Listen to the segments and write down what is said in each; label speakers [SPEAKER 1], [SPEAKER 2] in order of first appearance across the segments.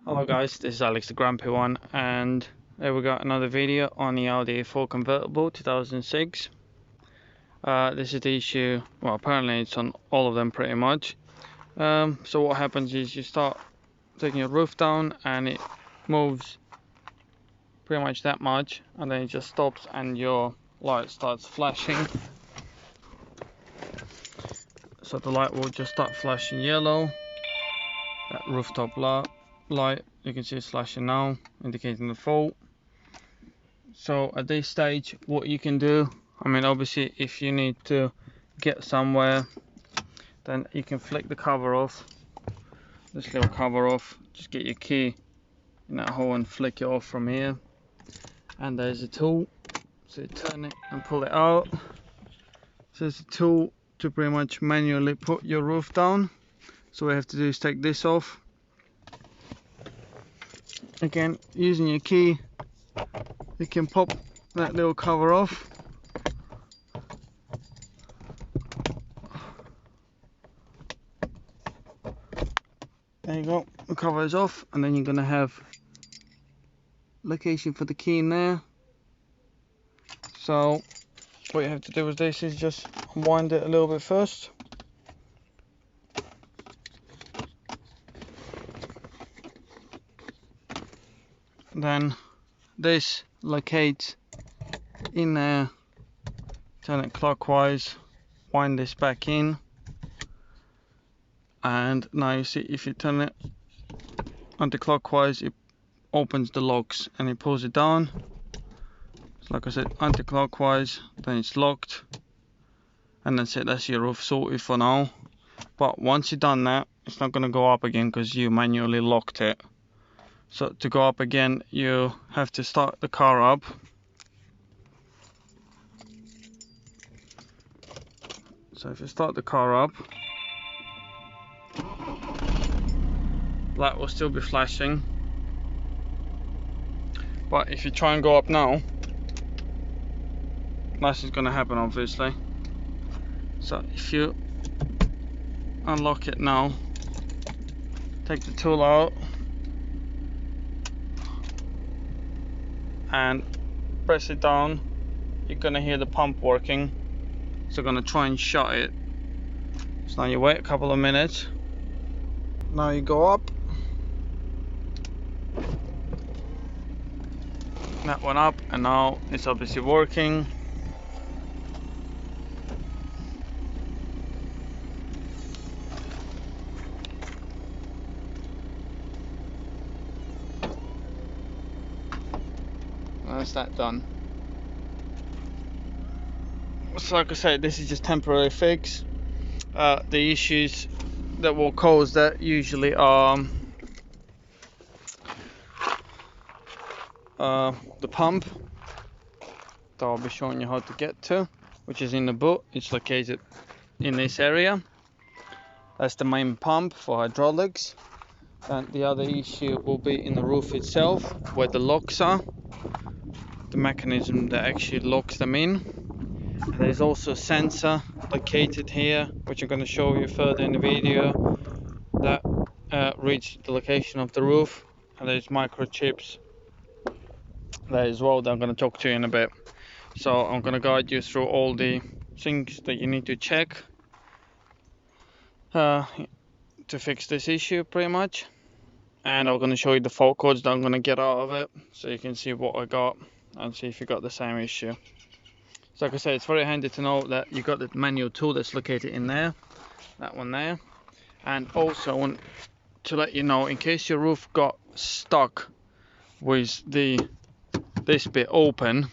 [SPEAKER 1] Hello guys, this is Alex the Grumpy One, and there we got another video on the Audi A4 convertible 2006. This is the issue, well apparently it's on all of them pretty much. So what happens is you start taking your roof down and it moves pretty much that much, and then it just stops and your light starts flashing. So the light will just start flashing yellow. That rooftop light, you can see it's flashing now, indicating the fault. So at this stage, what you can do, I mean obviously if you need to get somewhere, then you can flick the cover off, this little cover off. Just get your key in that hole and flick it off from here, and there's a tool, so you turn it and pull it out. So there's a tool to pretty much manually put your roof down. So what you have to do is take this off. Again, using your key, you can pop that little cover off. There you go, the cover is off, and then you're going to have location for the key in there. So what you have to do with this is just unwind it a little bit first. Then this locates in there, turn it clockwise, wind this back in, and now you see if you turn it anti-clockwise it opens the locks and it pulls it down. So like I said, anti-clockwise, then it's locked, and that's it, that's your roof sorted for now. But once you've done that, it's not going to go up again because you manually locked it. So to go up again, you have to start the car up. So if you start the car up, light will still be flashing. But if you try and go up now, nothing's going to happen obviously. So if you unlock it now, take the tool out and press it down, you're going to hear the pump working. So I'm going to try and shut it. So now you wait a couple of minutes. Now you go up. That went up, and now it's obviously working. That's that done. So like I said, this is just temporary fix. The issues that will cause that usually are the pump that I'll be showing you how to get to, which is in the boot. It's located in this area. That's the main pump for hydraulics. And the other issue will be in the roof itself, where the locks are, the mechanism that actually locks them in. And there's also a sensor located here, which I'm going to show you further in the video, that reads the location of the roof. And there's microchips there as well that I'm going to talk to you in a bit. So I'm going to guide you through all the things that you need to check to fix this issue pretty much. And I'm going to show you the fault codes that I'm going to get out of it, so you can see what I got and see if you got the same issue. So like I said, it's very handy to know that you got the manual tool that's located in there, that one there. And also I want to let you know, in case your roof got stuck with this bit open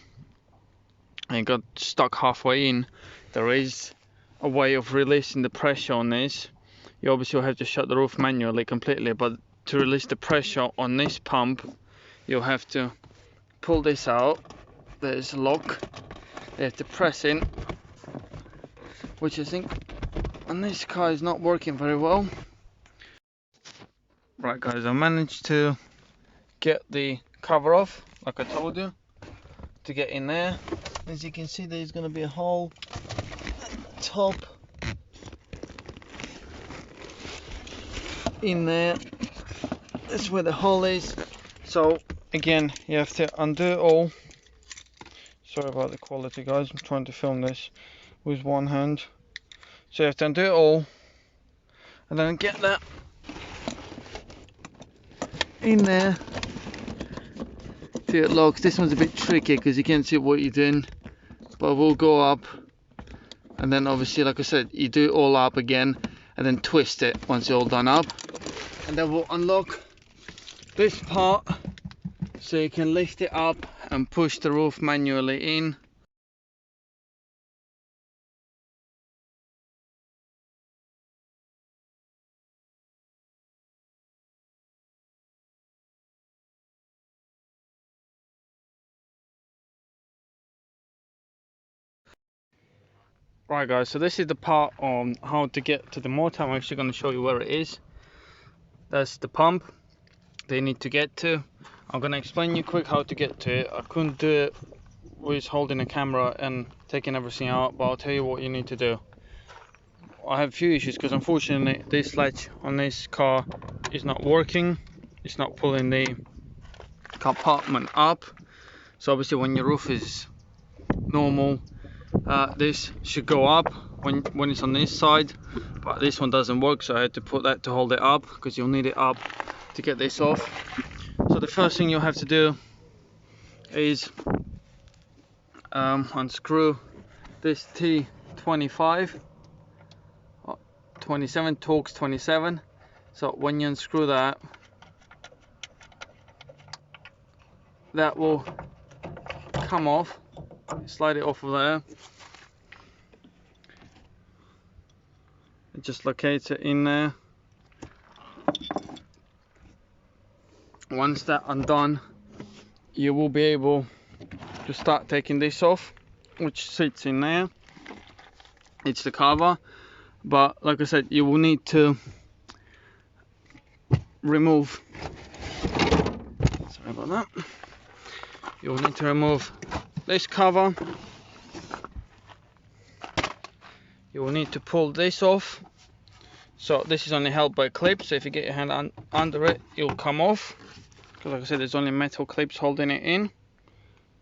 [SPEAKER 1] and got stuck halfway in, there is a way of releasing the pressure on this. You obviously will have to shut the roof manually completely, but to release the pressure on this pump, you'll have to pull this out. There's a lock. You have to press in, which I think on this car is not working very well. Right guys, I managed to get the cover off, like I told you, to get in there. As you can see, there's going to be a hole at the top in there. That's where the hole is. So again, you have to undo it all. Sorry about the quality, guys. I'm trying to film this with one hand. So you have to undo it all, and then get that in there till it locks. This one's a bit tricky because you can't see what you're doing, but we'll go up, and then obviously, like I said, you do it all up again, and then twist it once you're all done up, and then we'll unlock this part so you can lift it up and push the roof manually in. Right guys, so this is the part on how to get to the motor. I'm actually going to show you where it is. That's the pump they need to get to. I'm going to explain you quick how to get to it. I couldn't do it with holding a camera and taking everything out, but I'll tell you what you need to do. I have a few issues because unfortunately this latch on this car is not working. It's not pulling the compartment up. So obviously when your roof is normal, this should go up when it's on this side, but this one doesn't work, so I had to put that to hold it up because you'll need it up to get this off. So the first thing you'll have to do is unscrew this T25 27 Torx 27. So when you unscrew that, that will come off. Slide it off of there. It just locates it in there. Once that's undone, you will be able to start taking this off, which sits in there. It's the cover, but like I said, you will need to remove, sorry about that, you will need to remove this cover. You will need to pull this off. So this is only held by clips, so if you get your hand under it, it'll come off, because like I said, there's only metal clips holding it in,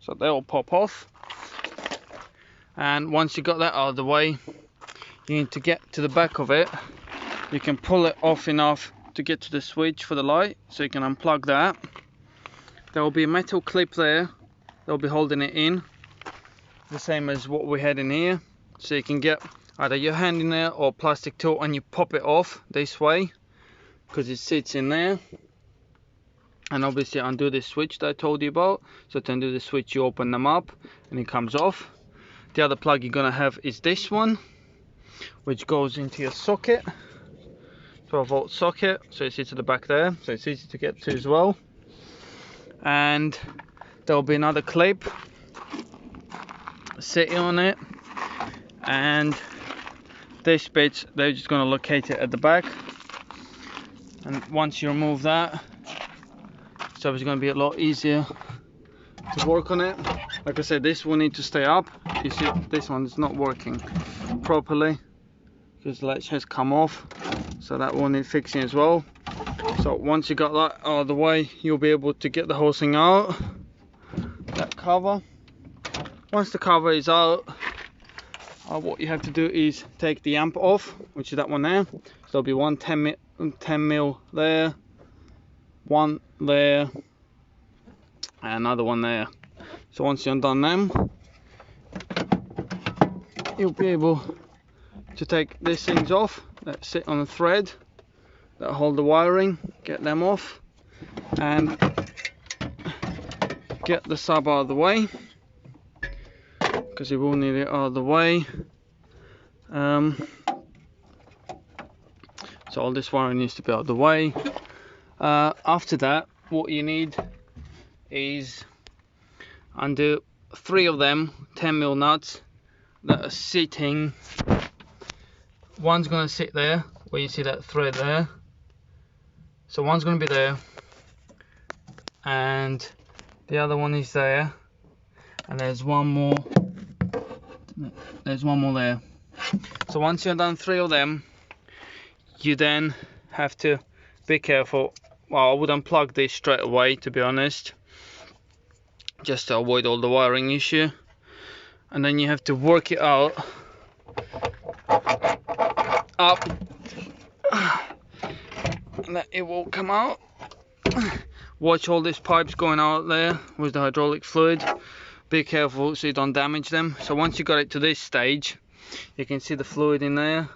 [SPEAKER 1] so they'll pop off. And once you got that out of the way, you need to get to the back of it. You can pull it off enough to get to the switch for the light, so you can unplug that. There will be a metal clip there, they'll be holding it in, the same as what we had in here. So you can get either your hand in there or plastic tool and you pop it off this way, because it sits in there. And obviously undo this switch that I told you about. So to undo the switch, you open them up and it comes off. The other plug you're gonna have is this one, which goes into your socket, 12-volt socket. So it sits at the back there, so it's easy to get to as well. And there'll be another clip sitting on it, and this bit, they're just going to locate it at the back. And once you remove that, so it's going to be a lot easier to work on it. Like I said, this will need to stay up. You see this one is not working properly because the latch has come off, so that will need fixing as well. So once you got that out of the way, you'll be able to get the whole thing out. That cover, once the cover is out, what you have to do is take the amp off, which is that one there. So there'll be one 10 mil there, one there, and another one there. So once you're undone them, you'll be able to take these things off that sit on the thread that hold the wiring, get them off, and get the sub out of the way, because you will need it out of the way. So all this wiring needs to be out of the way. After that, what you need is undo 3 of them 10 mil nuts that are sitting. One's going to sit there where you see that thread there, so one's going to be there, and the other one is there, and there's one more there. So once you've done 3 of them, you then have to be careful well, I would unplug this straight away, to be honest, just to avoid all the wiring issue. And then you have to work it out up, and it will come out. Watch all these pipes going out there with the hydraulic fluid. Be careful so you don't damage them. So once you got it to this stage, you can see the fluid in there.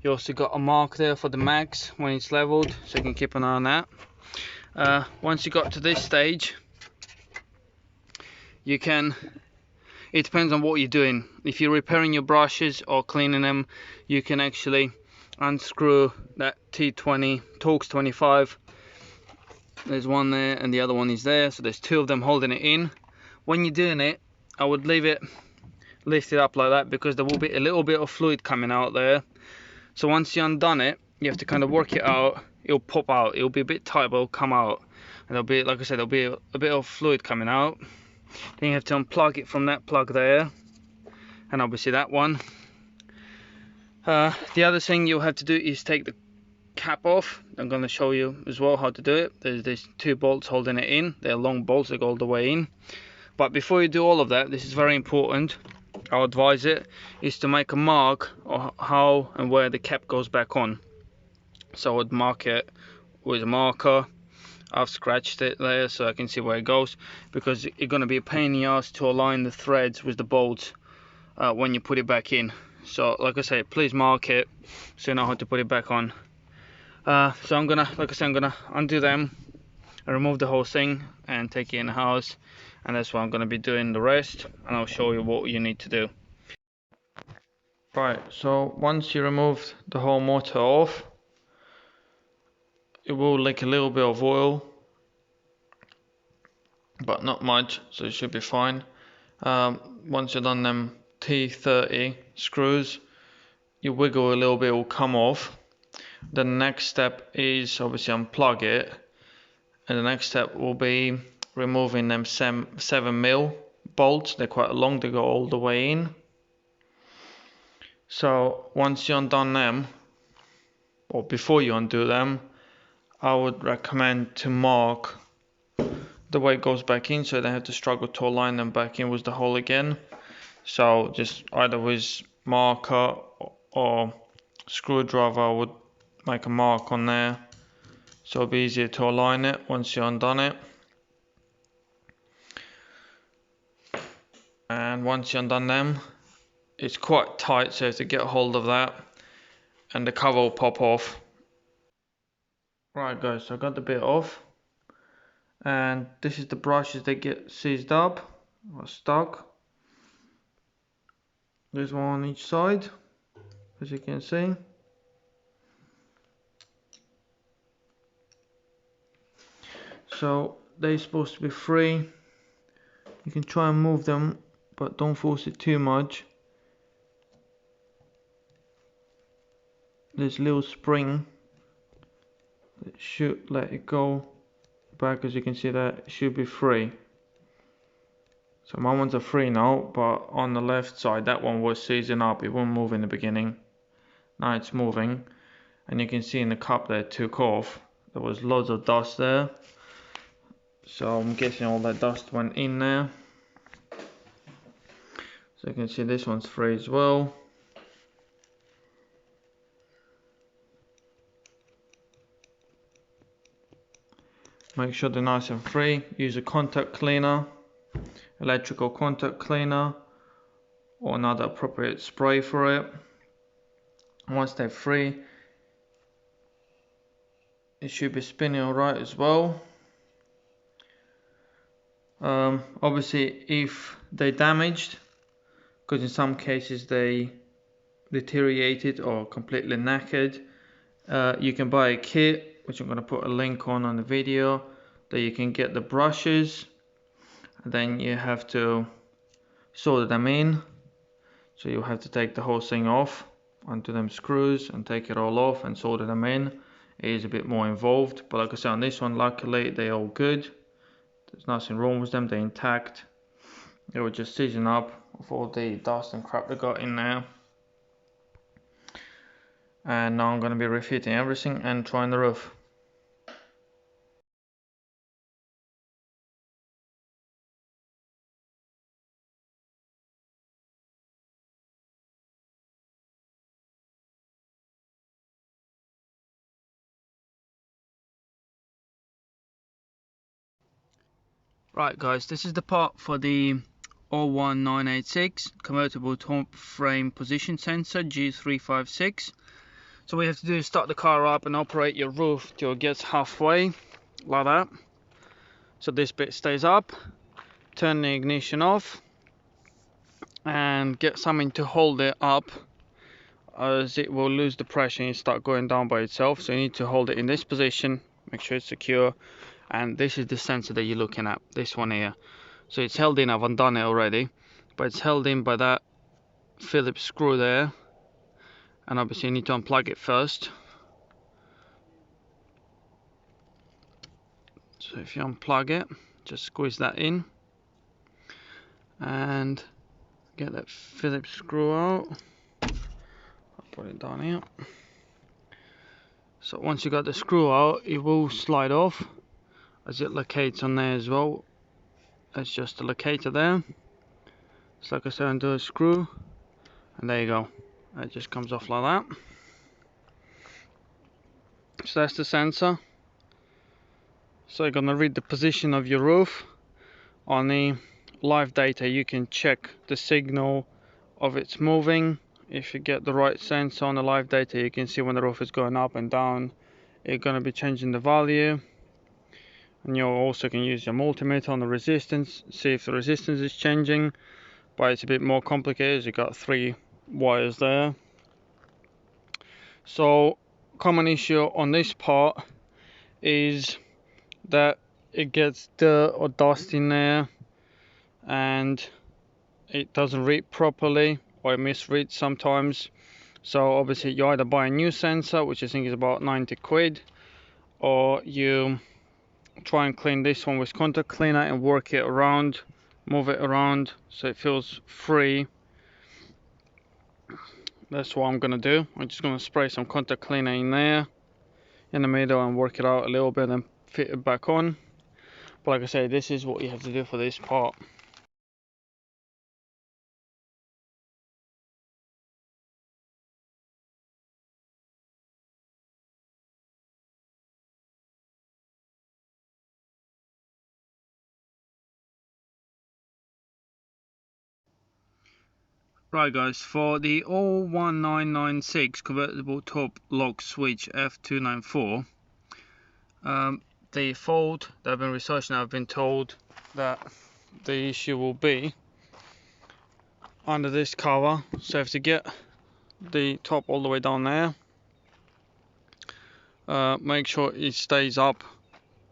[SPEAKER 1] You also got a mark there for the mags when it's leveled, so you can keep an eye on that. Once you got to this stage, you can, it depends on what you're doing. If you're repairing your brushes or cleaning them, you can actually unscrew that T20 Torx 25. There's one there and the other one is there, so there's two of them holding it in. When you're doing it, I would leave it lifted up like that, because there will be a little bit of fluid coming out there. So once you undone it, you have to kind of work it out. It'll pop out, it'll be a bit tight, but it'll come out, and there'll be, like I said, there'll be a bit of fluid coming out. Then you have to unplug it from that plug there, and obviously that one. The other thing you'll have to do is take the cap off. I'm going to show you as well how to do it. There's two bolts holding it in. They're long bolts, they go all the way in. But before you do all of that, this is very important, I'll advise it, is to make a mark of how and where the cap goes back on. So I would mark it with a marker. I've scratched it there so I can see where it goes, because it's going to be a pain in the ass to align the threads with the bolts when you put it back in. So like I say, please mark it so you know how to put it back on. So I'm gonna, like I said, I'm gonna undo them and remove the whole thing and take it in the house, and that's what I'm gonna be doing the rest, and I'll show you what you need to do. Right, so once you remove the whole motor off, it will leak a little bit of oil, but not much, so it should be fine. Once you've done them T30 screws, you wiggle a little bit, it will come off. The next step is obviously unplug it, and the next step will be removing them 7mm bolts. They're quite long, they go all the way in. So once you undone them, or before you undo them, I would recommend to mark the way it goes back in, so they have to struggle to align them back in with the hole again. So just either with marker or screwdriver, I would make a mark on there, so it'll be easier to align it once you're undone it. And once you're undone them, it's quite tight, so you have to get a hold of that and the cover will pop off. Right guys, so I got the bit off, and this is the brushes that get seized up or stuck. There's one on each side, as you can see. So they're supposed to be free. You can try and move them, but don't force it too much. There's a little spring that should let it go back, as you can see that it should be free. So my ones are free now, but on the left side that one was seizing up, it wouldn't move in the beginning. Now it's moving, and you can see in the cup that it took off, there was loads of dust there. So I'm guessing all that dust went in there. So you can see this one's free as well. Make sure they're nice and free. Use a contact cleaner, electrical contact cleaner, or another appropriate spray for it. Once they're free, it should be spinning alright as well. Obviously if they're damaged, because in some cases they deteriorated or completely knackered, you can buy a kit, which I'm going to put a link on the video, that you can get the brushes, and then you have to solder them in. So you have to take the whole thing off, undo them screws and take it all off and solder them in. It is a bit more involved, but like I said, on this one, luckily they're all good. There's nothing wrong with them, they're intact. They were just seizing up with all the dust and crap they got in there. And now I'm going to be refitting everything and trying the roof. Right guys, this is the part for the 01986 convertible top frame position sensor G356. So what you have to do is start the car up and operate your roof till it gets halfway, like that. So this bit stays up, turn the ignition off and get something to hold it up, as it will lose the pressure and start going down by itself. So you need to hold it in this position, make sure it's secure. And this is the sensor that you're looking at, this one here. So it's held in, I've undone it already, but it's held in by that Phillips screw there, and obviously you need to unplug it first. So if you unplug it, just squeeze that in and get that Phillips screw out. I'll put it down here. So once you got the screw out, it will slide off as it locates on there as well. That's just a locator there. It's like I said, undo a screw and there you go, it just comes off like that. So that's the sensor. So you're gonna read the position of your roof. On the live data you can check the signal of it's moving. If you get the right sensor on the live data, you can see when the roof is going up and down, it's gonna be changing the value. And you also can use your multimeter on the resistance, see if the resistance is changing, but it's a bit more complicated. You got 3 wires there. So common issue on this part is that it gets dirt or dust in there and it doesn't read properly, or it misreads sometimes. So obviously you either buy a new sensor, which I think is about 90 quid, or you try and clean this one with contact cleaner and work it around, move it around so it feels free. That's what I'm gonna do. I'm just gonna spray some contact cleaner in there in the middle and work it out a little bit and fit it back on. But like I say, this is what you have to do for this part. Right guys, for the 01996 convertible top lock switch F294, the fault that I've been researching, I've been told that the issue will be under this cover. So you have to get the top all the way down there, make sure it stays up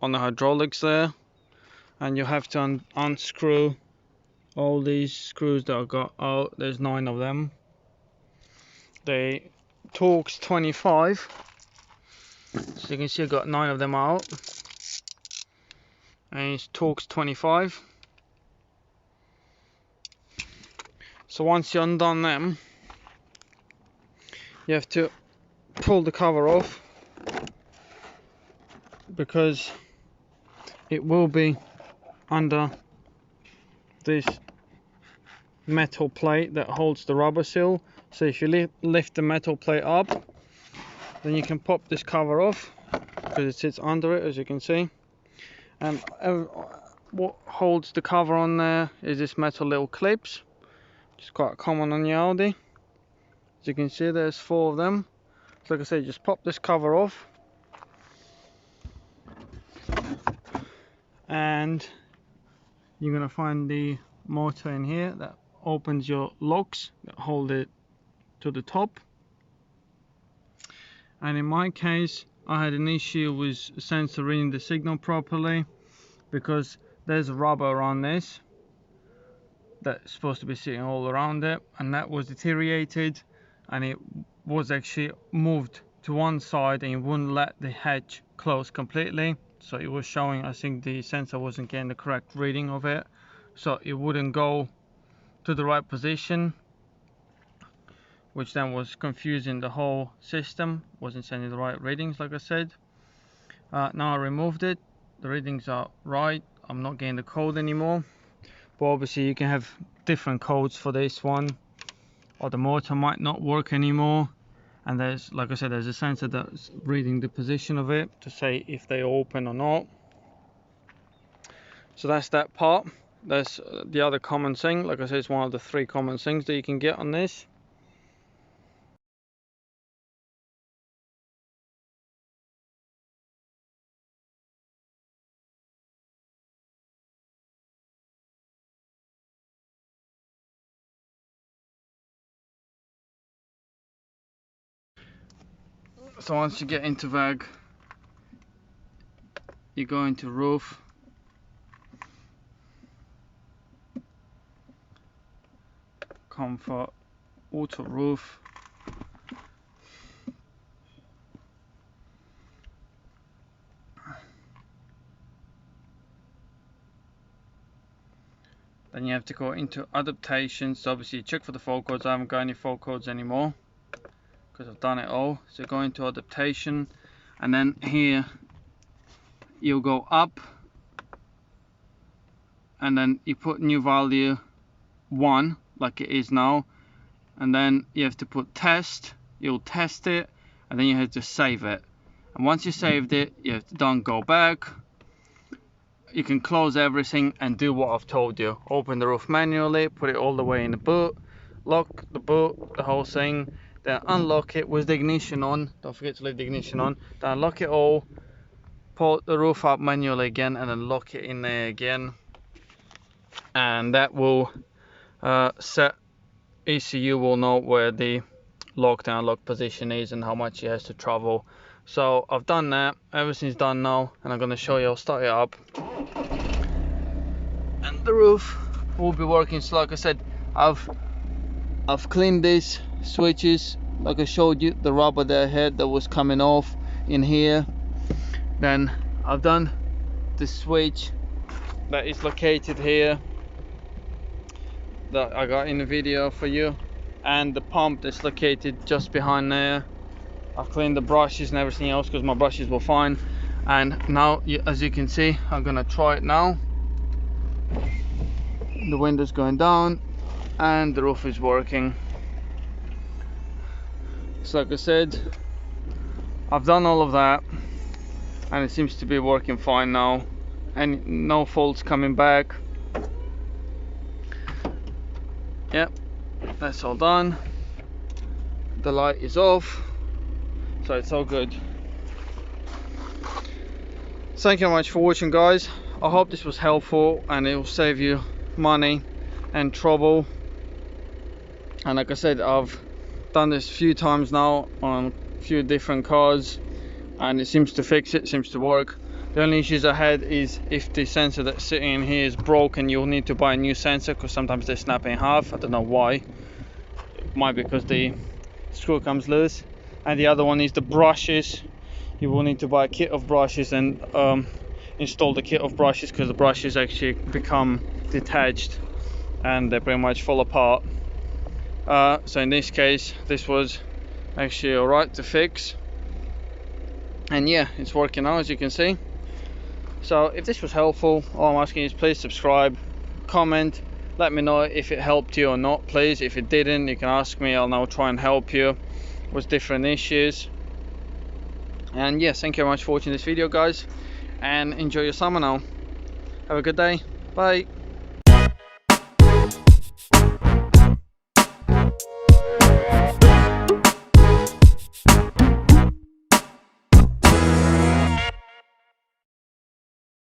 [SPEAKER 1] on the hydraulics there, and you have to unscrew all these screws that I got out. There's 9 of them. The Torx 25, so you can see I've got 9 of them out, and it's Torx 25. So once you undone them, you have to pull the cover off, because it will be under this metal plate that holds the rubber seal. So if you lift the metal plate up, then you can pop this cover off, because it sits under it, as you can see. And what holds the cover on there is this metal little clips, which is quite common on the Audi. As you can see, there's 4 of them. So like I said, just pop this cover off, and you're gonna find the motor in here that opens your locks that hold it to the top. And in my case, I had an issue with a sensor reading the signal properly, because there's rubber around this that's supposed to be sitting all around it, and that was deteriorated, and it was actually moved to one side and it wouldn't let the hatch close completely. So it was showing, I think the sensor wasn't getting the correct reading of it, so it wouldn't go to the right position, which then was confusing the whole system, wasn't sending the right readings like I said. Now I removed it, the readings are right, I'm not getting the code anymore. But obviously you can have different codes for this one, or the motor might not work anymore. And there's, like I said, there's a sensor that's reading the position of it to say if they open or not. So that's that part. That's the other common thing. Like I said, it's one of the 3 common things that you can get on this. So once you get into VAG, you go into roof, comfort, auto roof, then you have to go into adaptations. So obviously check for the fault codes. I haven't got any fault codes anymore because I've done it all. So go into adaptation, and then here you'll go up, and then you put new value 1 like it is now, and then you have to put test. You'll test it, and then you have to save it, and once you saved it, you have to then go back. You can close everything and do what I've told you. Open the roof manually, put it all the way in the boot, lock the boot, the whole thing, then unlock it with the ignition on. Don't forget to leave the ignition on. Then unlock it all, pull the roof up manually again, and then lock it in there again, and that will set ECU will know where the lock and unlock position is and how much it has to travel. So I've done that, everything's done now, and I'm going to show you. I'll start it up and the roof will be working. So like I said, I've cleaned these switches, like I showed you, the rubber that I had that was coming off in here. Then I've done the switch that is located here that I got in the video for you, and the pump that's located just behind there. I've cleaned the brushes and everything else because my brushes were fine. And now, as you can see, I'm gonna try it now. The window's going down and the roof is working. So like I said, I've done all of that and it seems to be working fine now, and no faults coming back. Yep, that's all done. The light is off, so it's all good. Thank you very much for watching, guys. I hope this was helpful and it will save you money and trouble. And like I said, I've done this a few times now on a few different cars and it seems to fix it, seems to work. The only issues I had is if the sensor that's sitting in here is broken, you'll need to buy a new sensor because sometimes they snap in half. I don't know why. It might be because the screw comes loose. And the other one is the brushes. You will need to buy a kit of brushes and install the kit of brushes because the brushes actually become detached and they pretty much fall apart. So in this case, this was actually alright to fix. And yeah, it's working now, as you can see. So if this was helpful, all I'm asking is please subscribe, comment, let me know if it helped you or not, please. If it didn't, you can ask me, I'll now try and help you with different issues. And yes, thank you very much for watching this video, guys, and enjoy your summer now. Have a good day. Bye.